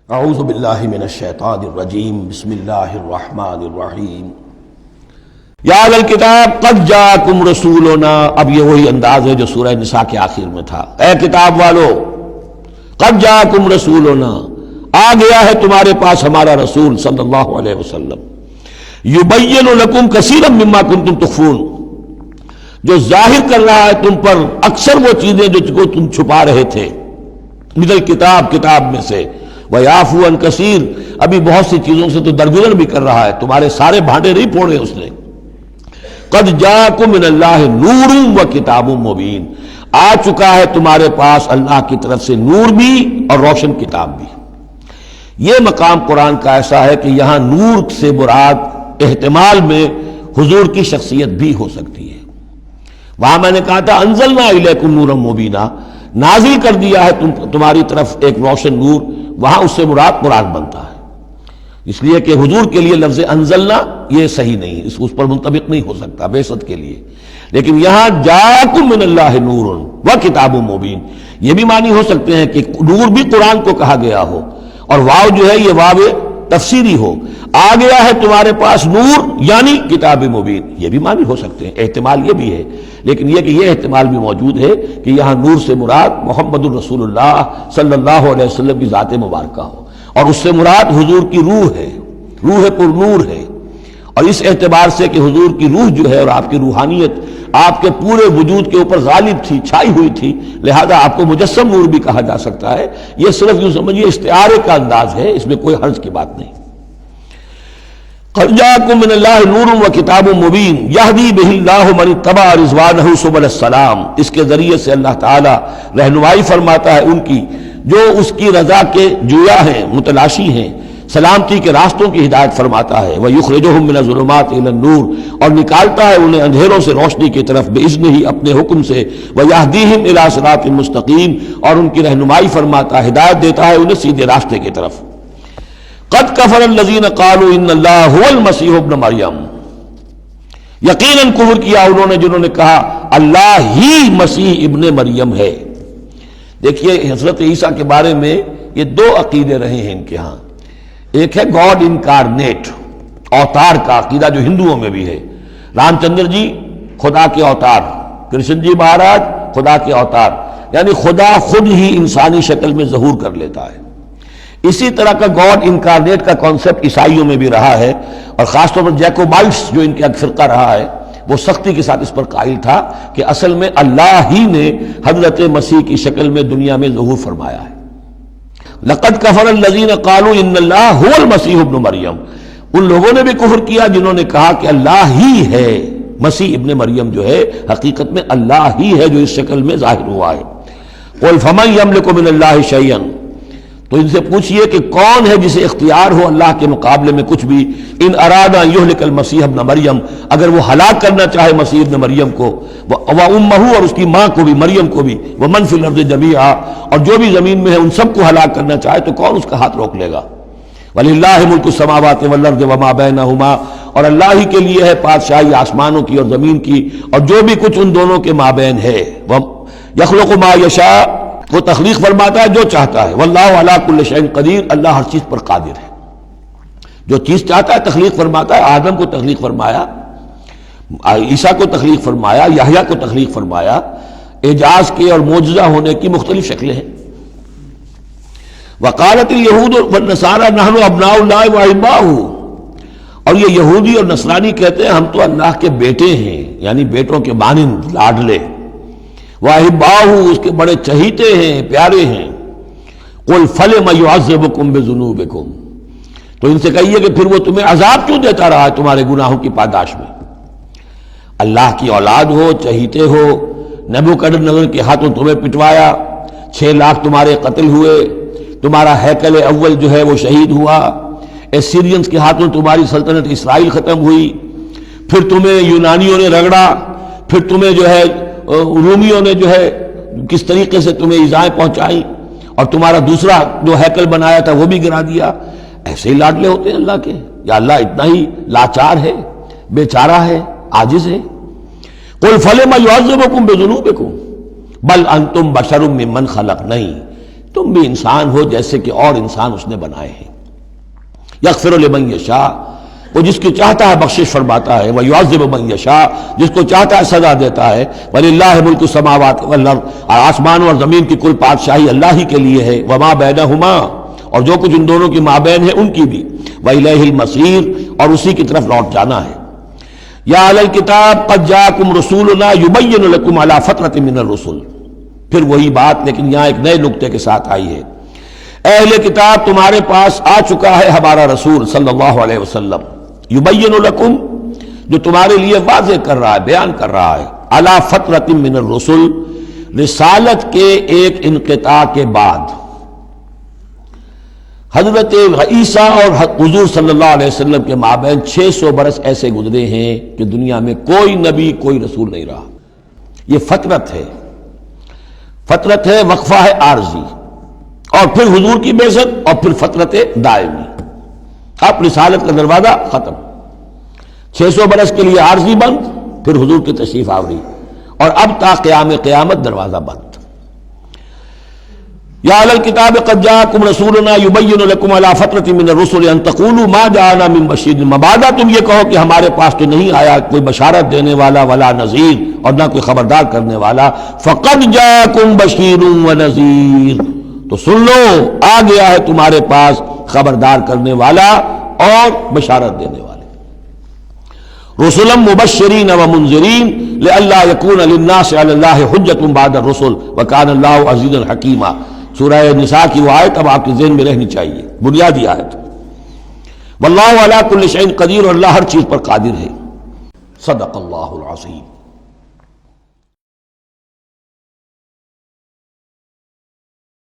اعوذ باللہ من الشیطان الرجیم بسم اللہ الرحمن الرحیم یا اہل الکتاب قد جاءکم رسولنا. اب یہ وہی انداز ہے جو سورہ نساء کے آخر میں تھا. اے کتاب والو، قد جاءکم رسولنا، آ گیا ہے تمہارے پاس ہمارا رسول صلی اللہ علیہ وسلم. یبین لکم کثیرا مما کنتم تخفون، جو ظاہر کر رہا ہے تم پر اکثر وہ چیزیں جو تم چھپا رہے تھے. مثل کتاب میں سے وَيَعْفُو عَنْ كَثِيرٍ، ابھی بہت سی چیزوں سے تو درگزر بھی کر رہا ہے، تمہارے سارے بھانڈے نہیں پھوڑے اس نے. قد جاءکم من اللہ نور وکتاب مبین، آ چکا ہے تمہارے پاس اللہ کی طرف سے نور بھی اور روشن کتاب بھی. یہ مقام قرآن کا ایسا ہے کہ یہاں نور سے مراد احتمال میں حضور کی شخصیت بھی ہو سکتی ہے. وہاں میں نے کہا تھا انزلنا الیکم نورا مبینا، نازل کر دیا ہے تمہاری طرف ایک روشن نور، وہاں اس سے مراد قرآن بنتا ہے. اس لیے کہ حضور کے لیے لفظ انزلنا یہ صحیح نہیں، اس پر منطبق نہیں ہو سکتا بعثت کے لیے. لیکن یہاں جاءکم من اللہ نور و کتاب مبین، یہ بھی معنی ہو سکتے ہیں کہ نور بھی قرآن کو کہا گیا ہو، اور واو جو ہے یہ واو تفسیری ہو. آ گیا ہے تمہارے پاس نور یعنی کتاب مبین، یہ بھی معنی ہو سکتے ہیں، احتمال یہ بھی ہے. لیکن یہ کہ یہ احتمال بھی موجود ہے کہ یہاں نور سے مراد محمد الرسول اللہ صلی اللہ علیہ وسلم کی ذات مبارکہ ہو، اور اس سے مراد حضور کی روح ہے، روح پر نور ہے. اور اس اعتبار سے کہ حضور کی روح جو ہے اور آپ کی روحانیت آپ کے پورے وجود کے اوپر غالب تھی، چھائی ہوئی تھی، لہذا آپ کو مجسم نور بھی کہا جا سکتا ہے. یہ صرف یوں سمجھیے استعارے کا انداز ہے، اس میں کوئی حرج کی بات نہیں. قد جاءکم من اللہ نور و کتاب مبین یہدی بہ اللہ من اتبع رضوانہ سبل السلام، اس کے ذریعے سے اللہ تعالی رہنمائی فرماتا ہے ان کی جو اس کی رضا کے جویا ہیں، متلاشی ہیں، سلامتی کے راستوں کی ہدایت فرماتا ہے. وَيُخْرِجُهُم مِّنَ الظُّلُمَاتِ إِلَى النُّورِ، اور نکالتا ہے انہیں اندھیروں سے روشنی کی طرف بِإِذْنِهِ، اپنے حکم سے. وَيَهْدِيهِمْ إِلَىٰ صِرَاطٍ مُّسْتَقِيمٍ، اور ان کی رہنمائی فرماتا ہے، ہدایت دیتا ہے انہیں سیدھے راستے کی طرف. قَدْ كَفَرَ الَّذِينَ قَالُوا إِنَّ اللَّهَ هُوَ الْمَسِيحُ ابْنُ مَرْيَمَ، یقیناً کفر کیا انہوں نے جنہوں نے کہا اللہ ہی مسیح ابن مریم ہے. دیکھیے حضرت عیسیٰ کے بارے میں یہ دو عقیدے رہے ہیں ان کے ہاں. ایک ہے گاڈ انکارنیٹ، اوتار کا عقیدہ جو ہندوؤں میں بھی ہے. رام چندر جی خدا کے اوتار، کرشن جی مہاراج خدا کے اوتار، یعنی خدا خود ہی انسانی شکل میں ظہور کر لیتا ہے. اسی طرح کا گاڈ انکارنیٹ کا کانسیپٹ عیسائیوں میں بھی رہا ہے، اور خاص طور پر جیکوبائٹس جو ان کا فرقہ رہا ہے وہ سختی کے ساتھ اس پر قائل تھا کہ اصل میں اللہ ہی نے حضرت مسیح کی شکل میں دنیا میں ظہور فرمایا ہے. لقد کفر الذین قالوا ان اللہ هو المسیح ابن مریم، ان لوگوں نے بھی کفر کیا جنہوں نے کہا کہ اللہ ہی ہے، مسیح ابن مریم جو ہے حقیقت میں اللہ ہی ہے جو اس شکل میں ظاہر ہوا ہے. قل فمن یملک من اللہ شیئا، تو ان سے پوچھئے کہ کون ہے جسے اختیار ہو اللہ کے مقابلے میں کچھ بھی. ان ارادہ یہلک المسیح ابن مریم، اگر وہ ہلاک کرنا چاہے مسیح ابن مریم کو، وامہ، اور اس کی ماں کو بھی، مریم کو بھی، ومن فی الارض جمیعا، اور جو بھی زمین میں ہے ان سب کو ہلاک کرنا چاہے تو کون اس کا ہاتھ روک لے گا. وللہ ملک السماوات والارض وما بینہما، اور اللہ ہی کے لیے ہے بادشاہی آسمانوں کی اور زمین کی اور جو بھی کچھ ان دونوں کے مابین ہے. یخلق ما یشاء، وہ تخلیق فرماتا ہے جو چاہتا ہے. واللہ علی کل شیء قدیر، اللہ ہر چیز پر قادر ہے، جو چیز چاہتا ہے تخلیق فرماتا ہے. آدم کو تخلیق فرمایا، عیسیٰ کو تخلیق فرمایا، یحییٰ کو تخلیق فرمایا. اعجاز کے اور معجزہ ہونے کی مختلف شکلیں ہیں. وقالت الیہود والنصارى نحن ابناء اللہ واحباؤہ، اور یہ یہودی اور نصرانی کہتے ہیں ہم تو اللہ کے بیٹے ہیں، یعنی بیٹوں کے مانند، لاڈلے. واحباؤہ، اس کے بڑے چہیتے ہیں، پیارے ہیں. قل فلم یعذبکم بذنوبکم، تو ان سے کہیے کہ پھر وہ تمہیں عذاب کیوں دیتا رہا ہے تمہارے گناہوں کی پاداش میں. اللہ کی اولاد ہو، چہیتے ہو، نبوکدنضر کے ہاتھوں تمہیں پٹوایا، 6 لاکھ تمہارے قتل ہوئے، تمہارا ہیکل اول جو ہے وہ شہید ہوا، ایسیرینز کے ہاتھوں تمہاری سلطنت اسرائیل ختم ہوئی، پھر تمہیں یونانیوں نے رگڑا، پھر تمہیں جو ہے رومیوں نے جو ہے کس طریقے سے تمہیں ایذائیں پہنچائی، اور تمہارا دوسرا جو ہیکل بنایا تھا وہ بھی گرا دیا. ایسے ہی لاڈلے ہوتے ہیں اللہ کے، یا اللہ اتنا ہی لاچار ہے، بیچارہ ہے، عاجز ہے. قل فلم یعذبکم بذنوبکم بل انتم بشر ممن خلق، نہیں، تم بھی انسان ہو جیسے کہ اور انسان اس نے بنائے ہیں. یغفر لمن یشاء، وہ جس کی چاہتا ہے بخشش فرماتا ہے، ویعذب من یشاء، جس کو چاہتا ہے سزا دیتا ہے. وللہ ملک السماوات والارض، آسمان اور زمین کی کل بادشاہی اللہ ہی کے لیے ہے. وما بینہما، اور جو کچھ ان دونوں کی مابین ہے ان کی بھی. وإلیہ المصیر، اور اسی کی طرف لوٹ جانا ہے. یا اہل الکتاب قد جاءکم رسولنا یبین لکم علی فترۃ من الرسل، پھر وہی بات لیکن یہاں ایک نئے نکتے کے ساتھ آئی ہے. اہل کتاب تمہارے پاس آ چکا ہے ہمارا رسول صلی اللہ علیہ وسلم، یبین لکم، جو تمہارے لیے واضح کر رہا ہے، بیان کر رہا ہے، علی فترۃ من الرسل، رسالت کے ایک انقطاع کے بعد. حضرت عیسیٰ اور حضور صلی اللہ علیہ وسلم کے مابین 600 برس ایسے گزرے ہیں کہ دنیا میں کوئی نبی کوئی رسول نہیں رہا. یہ فترت ہے، فترت ہے، وقفہ ہے عارضی، اور پھر حضور کی بعثت، اور پھر فترت دائمی. اب رسالت کا دروازہ ختم، 600 برس کے لیے عارضی بند، پھر حضور کی تشریف آوری، اور اب تا قیام قیامت دروازہ بند. یا اہل الکتاب قد جاءکم رسولنا یبین لکم علی فترۃ من الرسل ان تقولوا ما جاءنا من بشیر، مبادا تم یہ کہو کہ ہمارے پاس تو نہیں آیا کوئی بشارت دینے والا ولا نذیر، اور نہ کوئی خبردار کرنے والا. فقد جاءکم بشیر ونذیر، تو سن لو آ گیا ہے تمہارے پاس خبردار کرنے والا اور بشارت دینے والے. رسلا مبشرین ومنذرین لئلا یکون للناس علی اللہ حجۃ بعد الرسل وکان اللہ عزیزا حکیما. سورہ نساء کی وہ آیت اب آپ کے ذہن میں رہنی چاہیے، بنیادی آیت. واللہ علی کل شیء قدیر، اور اللہ ہر چیز پر قادر ہے. صدق اللہ العظیم.